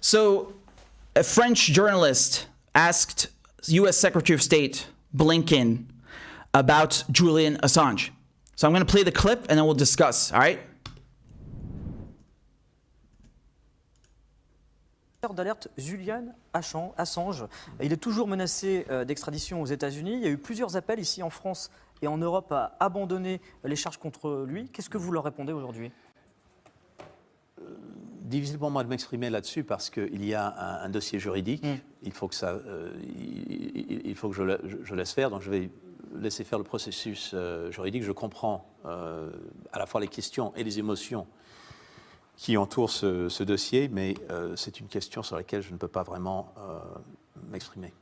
So a French journalist asked U.S. Secretary of State Blinken about Julian Assange. So I'm going to play the clip and then we'll discuss, all right? D'alerte Julian Assange. Il est toujours menacé d'extradition aux États-Unis. Il y a eu plusieurs appels ici en France et en Europe à abandonner les charges contre lui. Qu'est-ce que vous leur répondez aujourd'hui? Difficile pour moi de m'exprimer là-dessus parce qu'il y a un dossier juridique. Il faut que je laisse faire. Donc je vais laisser faire le processus juridique. Je comprends à la fois les questions et les émotions qui entourent ce dossier, mais c'est une question sur laquelle je ne peux pas vraiment m'exprimer.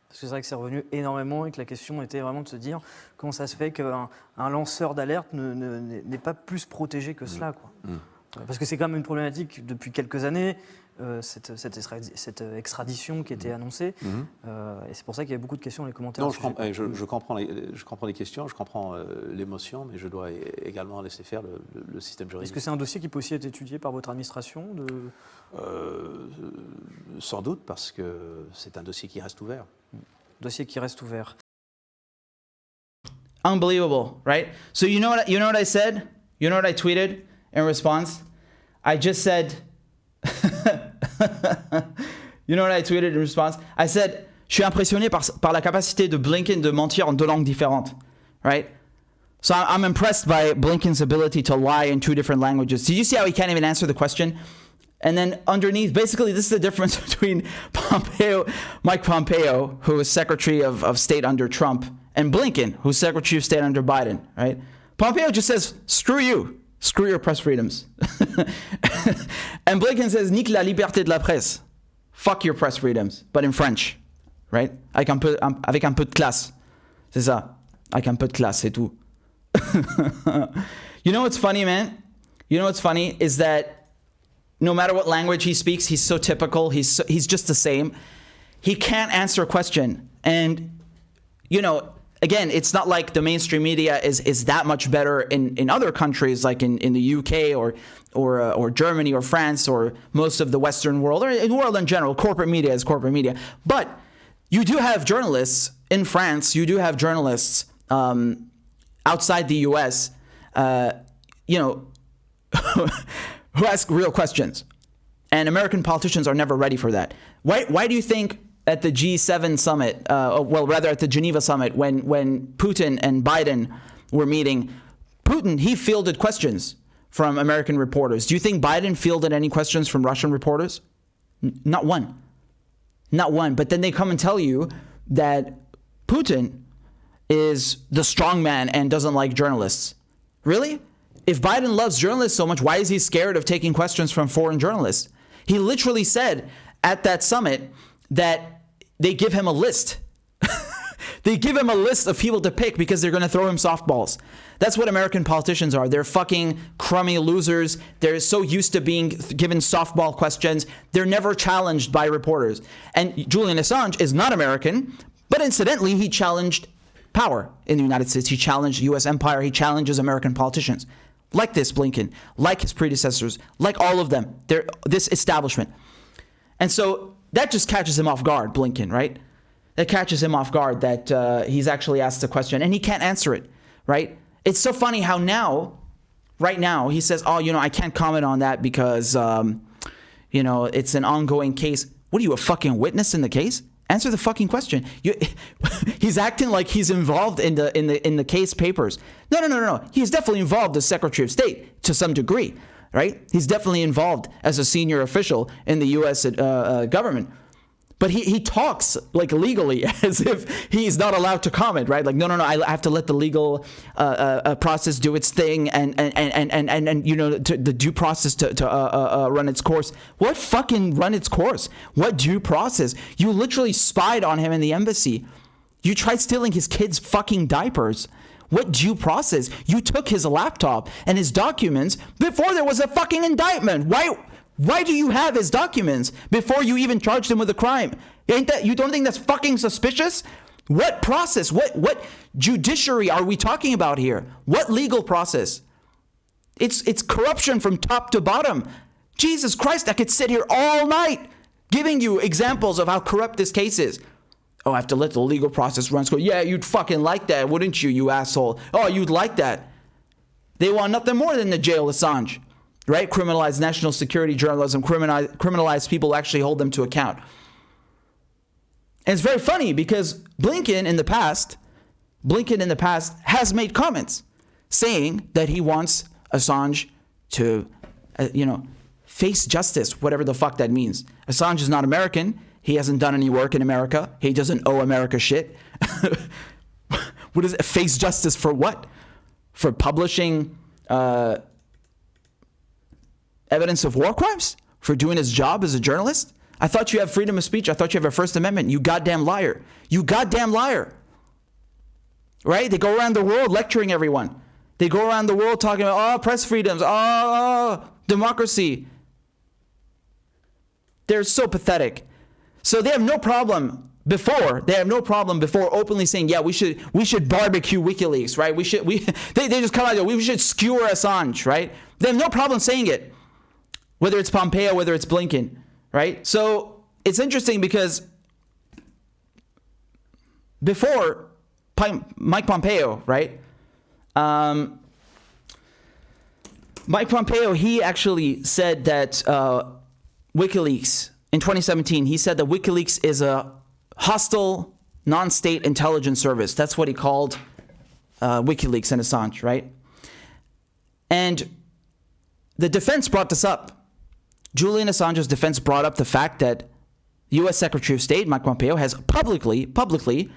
Parce que c'est vrai que c'est revenu énormément et que la question était vraiment de se dire comment ça se fait qu'un lanceur d'alerte n'est pas plus protégé que cela, quoi. Parce que c'est quand même une problématique depuis quelques années, cette extradition qui était annoncée. Et c'est pour ça qu'il y a beaucoup de questions dans les commentaires. Non, je comprends les questions, je comprends l'émotion, mais je dois également laisser faire le système juridique. Est-ce que c'est un dossier qui peut aussi être étudié par votre administration Sans doute, parce que c'est un dossier qui reste ouvert. Dossier qui reste ouvert. Unbelievable, right? So you know what I said? You know what I tweeted in response? I just said, you know what I tweeted in response? I said, je suis impressionné par la capacité de Blinken de mentir en deux langues différentes, right? So I'm impressed by Blinken's ability to lie in two different languages. Did you see how he can't even answer the question? And then underneath, basically, this is the difference between Mike Pompeo, who was Secretary of State under Trump, and Blinken, who's Secretary of State under Biden, right? Pompeo just says, screw you. Screw your press freedoms. And Blinken says, nique la liberté de la presse. Fuck your press freedoms. But in French, right? Avec un peu de classe. C'est ça. Avec un peu de classe, c'est tout. You know what's funny, man? You know what's funny is that no matter what language he speaks, he's so typical. He's just the same. He can't answer a question. And, you know, again, it's not like the mainstream media is that much better in other countries, like in the UK or Germany or France or most of the Western world, or in the world in general. Corporate media is corporate media. But you do have journalists in France. You do have journalists outside the US, you know, who ask real questions. And American politicians are never ready for that. Why do you think at the G7 summit, well, rather at the Geneva summit, when Putin and Biden were meeting, Putin, he fielded questions from American reporters. Do you think Biden fielded any questions from Russian reporters? Not one. Not one. But then they come and tell you that Putin is the strong man and doesn't like journalists. Really? If Biden loves journalists so much, why is he scared of taking questions from foreign journalists? He literally said at that summit that they give him a list. They give him a list of people to pick because they're going to throw him softballs. That's what American politicians are. They're fucking crummy losers. They're so used to being given softball questions. They're never challenged by reporters. And Julian Assange is not American, but incidentally, he challenged power in the United States. He challenged U.S. empire. He challenges American politicians. Like this Blinken, like his predecessors, like all of them. They're this establishment. And so that just catches him off guard, Blinken, right? That catches him off guard that he's actually asked a question and he can't answer it, right? It's so funny how now, right now, he says, oh, you know, I can't comment on that because, you know, it's an ongoing case. What are you, a fucking witness in the case? Answer the fucking question. He's acting like he's involved in the case papers. No. He's definitely involved as Secretary of State to some degree, right? He's definitely involved as a senior official in the U.S. government. But he talks like legally as if he's not allowed to comment, right? Like, no, I have to let the legal process do its thing and you know, the due process to run its course. What fucking run its course? What due process? You literally spied on him in the embassy. You tried stealing his kids' fucking diapers. What due process? You took his laptop and his documents before there was a fucking indictment. Why do you have his documents before you even charged him with a crime? You don't think that's fucking suspicious? What process? What judiciary are we talking about here? What legal process? It's corruption from top to bottom. Jesus Christ, I could sit here all night giving you examples of how corrupt this case is. Oh, I have to let the legal process run. So, yeah, you'd fucking like that, wouldn't you, you asshole? Oh, you'd like that. They want nothing more than to jail Assange, right? Criminalize national security journalism, criminalize people who actually hold them to account. And it's very funny because Blinken in the past has made comments saying that he wants Assange to, face justice, whatever the fuck that means. Assange is not American. He hasn't done any work in America. He doesn't owe America shit. What is it? Face justice for what? For publishing evidence of war crimes? For doing his job as a journalist? I thought you have freedom of speech. I thought you have a First Amendment. You goddamn liar. You goddamn liar. Right? They go around the world lecturing everyone. They go around the world talking about, press freedoms, democracy. They're so pathetic. So they have no problem before openly saying, yeah, we should barbecue WikiLeaks, right? They just come out there, we should skewer Assange, right? They have no problem saying it, whether it's Pompeo, whether it's Blinken, right? So it's interesting because before Mike Pompeo, right? Mike Pompeo, he actually said that WikiLeaks, in 2017, he said that WikiLeaks is a hostile, non-state intelligence service. That's what he called WikiLeaks and Assange, right? And the defense brought this up. Julian Assange's defense brought up the fact that U.S. Secretary of State Mike Pompeo has publicly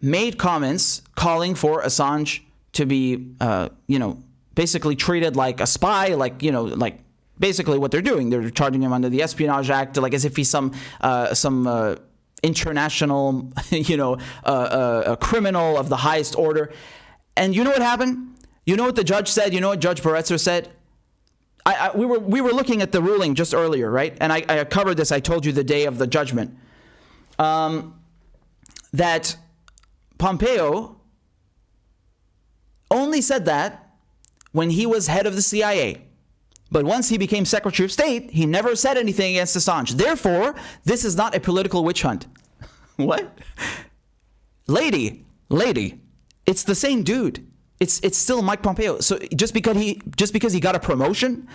made comments calling for Assange to be, basically treated like a spy, like basically what they're doing. They're charging him under the Espionage Act, like as if he's some international, a criminal of the highest order. And you know what happened? You know what the judge said? You know what Judge Blinken said? We were looking at the ruling just earlier, right? And I covered this. I told you the day of the judgment. That Pompeo only said that when he was head of the CIA. But once he became Secretary of State, he never said anything against Assange. Therefore, this is not a political witch hunt. What? Lady, it's the same dude. It's still Mike Pompeo. So just because he got a promotion,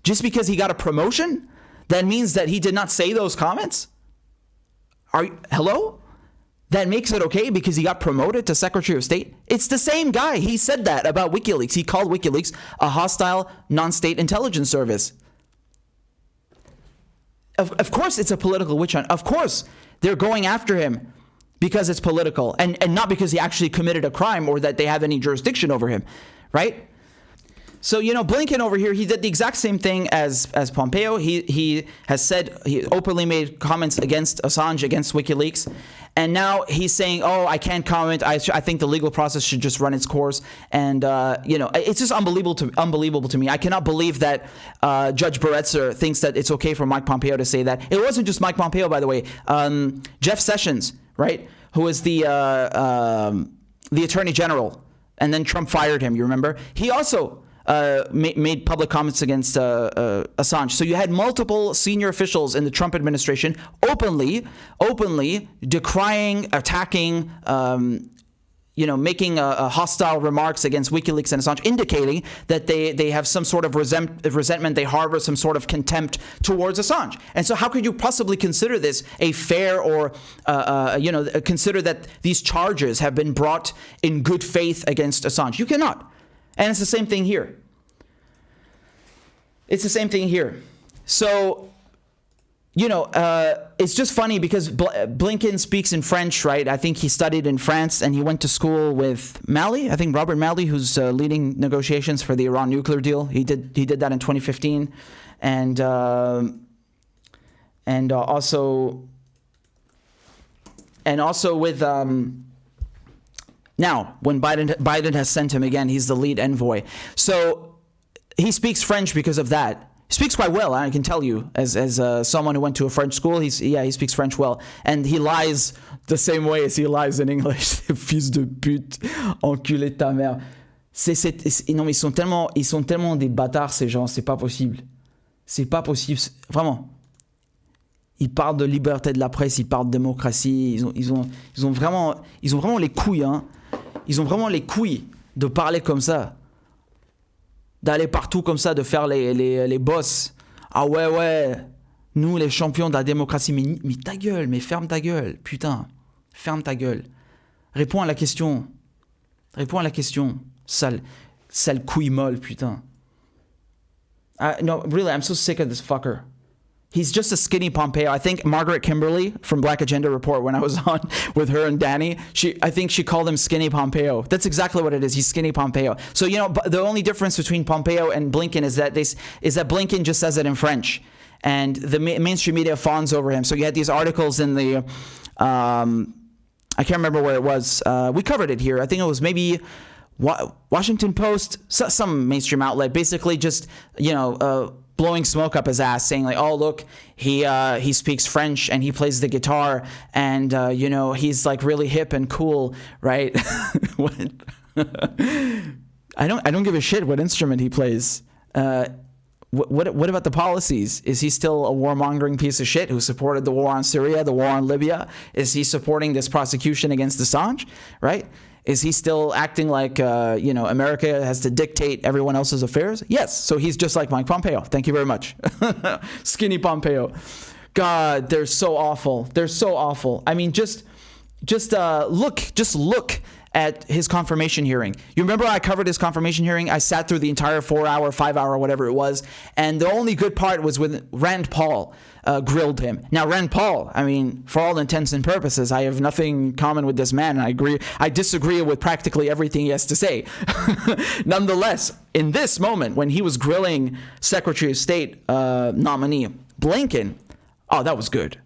that means that he did not say those comments? Hello? That makes it okay because he got promoted to Secretary of State? It's the same guy. He said that about WikiLeaks. He called WikiLeaks a hostile, non-state intelligence service. Of course it's a political witch hunt. Of course they're going after him because it's political and not because he actually committed a crime or that they have any jurisdiction over him, right? So, Blinken over here, he did the exact same thing as Pompeo. He has said, he openly made comments against Assange, against WikiLeaks. And now he's saying, I can't comment. I think the legal process should just run its course. And, it's just unbelievable to me. I cannot believe that Judge Blinken thinks that it's okay for Mike Pompeo to say that. It wasn't just Mike Pompeo, by the way. Jeff Sessions, right, who is the Attorney General. And then Trump fired him, you remember? He also made public comments against Assange. So you had multiple senior officials in the Trump administration openly decrying, attacking, making hostile remarks against WikiLeaks and Assange, indicating that they have some sort of resentment, they harbor some sort of contempt towards Assange. And so how could you possibly consider this a fair or, consider that these charges have been brought in good faith against Assange? You cannot. And it's the same thing here. So, it's just funny because Blinken speaks in French, right? I think he studied in France and he went to school with Malley. I think Robert Malley, who's leading negotiations for the Iran nuclear deal. He did that in 2015, and also with. Now, when Biden has sent him again, he's the lead envoy. So he speaks French because of that. He speaks quite well, I can tell you, as someone who went to a French school. He speaks French well, and he lies the same way as he lies in English. Fils de pute, enculé de ta mère. Non, mais ils sont tellement des bâtards ces gens. C'est pas possible. Vraiment. Ils parlent de liberté de la presse, ils parlent de démocratie. Ils ont vraiment les couilles, hein. Ils ont vraiment les couilles de parler comme ça. D'aller partout comme ça, de faire les boss. Ah ouais, nous les champions de la démocratie. Mais ta gueule, mais ferme ta gueule, putain. Ferme ta gueule. Réponds à la question. Sale couille molle, putain. No, really, I'm so sick of this fucker. He's just a skinny Pompeo. I think Margaret Kimberly from Black Agenda Report, when I was on with her and Danny, I think she called him Skinny Pompeo. That's exactly what it is. He's Skinny Pompeo. So, you know, the only difference between Pompeo and Blinken is that Blinken just says it in French, and the mainstream media fawns over him. So you had these articles in the, I can't remember where it was. We covered it here. I think it was maybe Washington Post, some mainstream outlet, basically just, you know, blowing smoke up his ass, saying like, oh, look, he speaks French and he plays the guitar, and you know, he's like really hip and cool, right? I don't give a shit what instrument he plays. What about the policies? Is he still a warmongering piece of shit who supported the war on Syria, the war on Libya? Is he supporting this prosecution against Assange, right? Is he still acting like, you know, America has to dictate everyone else's affairs? Yes. So he's just like Mike Pompeo. Thank you very much. Skinny Pompeo. God, they're so awful. They're so awful. I mean, just look at his confirmation hearing. You remember I covered his confirmation hearing? I sat through the entire 4-hour, 5-hour, whatever it was. And the only good part was when Rand Paul grilled him. Now, Rand Paul, I mean, for all intents and purposes, I have nothing in common with this man. I disagree with practically everything he has to say. Nonetheless, in this moment, when he was grilling Secretary of State nominee Blinken, oh, that was good.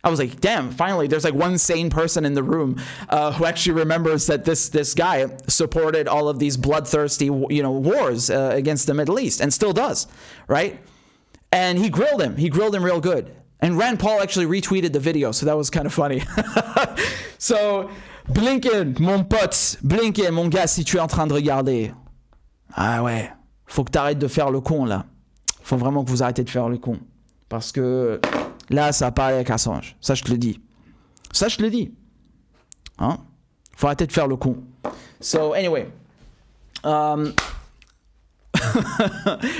I was like, damn, finally, there's like one sane person in the room who actually remembers that this guy supported all of these bloodthirsty, you know, wars against the Middle East, and still does, right? And he grilled him. He grilled him real good. And Rand Paul actually retweeted the video, so that was kind of funny. So, Blinken, mon pote, Blinken, mon gars, si tu es en train de regarder, ah ouais, faut que t'arrêtes de faire le con, là. Faut vraiment que vous arrêtez de faire le con. Parce que là, ça part avec Assange. Ça, je te le dis. Ça, je te le dis. Hein? Faut arrêter de faire le con. So, anyway.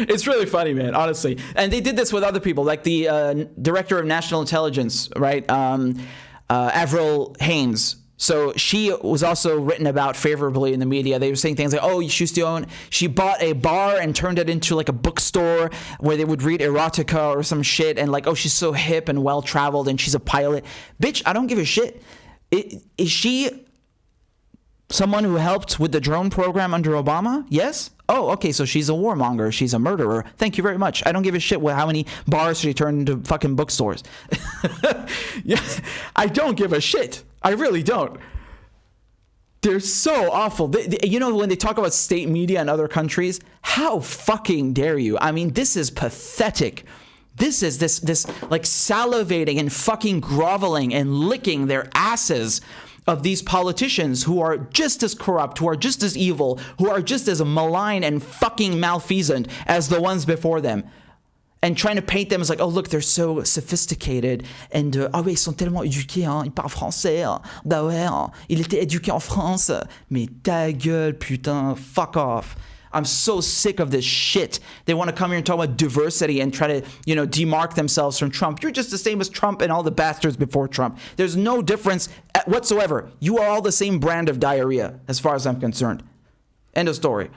It's really funny, man, honestly. And they did this with other people, like the director of national intelligence, right? Avril Haines. So she was also written about favorably in the media. They were saying things like, oh, she bought a bar and turned it into like a bookstore where they would read erotica or some shit, and like, oh, she's so hip and well-traveled and she's a pilot. Bitch, I don't give a shit. Is she someone who helped with the drone program under Obama? Yes? Oh, okay, so she's a warmonger. She's a murderer. Thank you very much. I don't give a shit how many bars she turned into fucking bookstores. Yeah, I don't give a shit. I really don't. They're so awful. You know, when they talk about state media in other countries, how fucking dare you? I mean, this is pathetic. This is this like salivating and fucking groveling and licking their asses of these politicians who are just as corrupt, who are just as evil, who are just as malign and fucking malfeasant as the ones before them. And trying to paint them as like, oh, look, they're so sophisticated. And, ah oui, ils sont tellement éduqués, hein, ils parlent français. Hein. Bah ouais, hein, il était éduqué en France. Mais ta gueule, putain, fuck off. I'm so sick of this shit. They want to come here and talk about diversity and try to, you know, demark themselves from Trump. You're just the same as Trump and all the bastards before Trump. There's no difference whatsoever. You are all the same brand of diarrhea, as far as I'm concerned. End of story.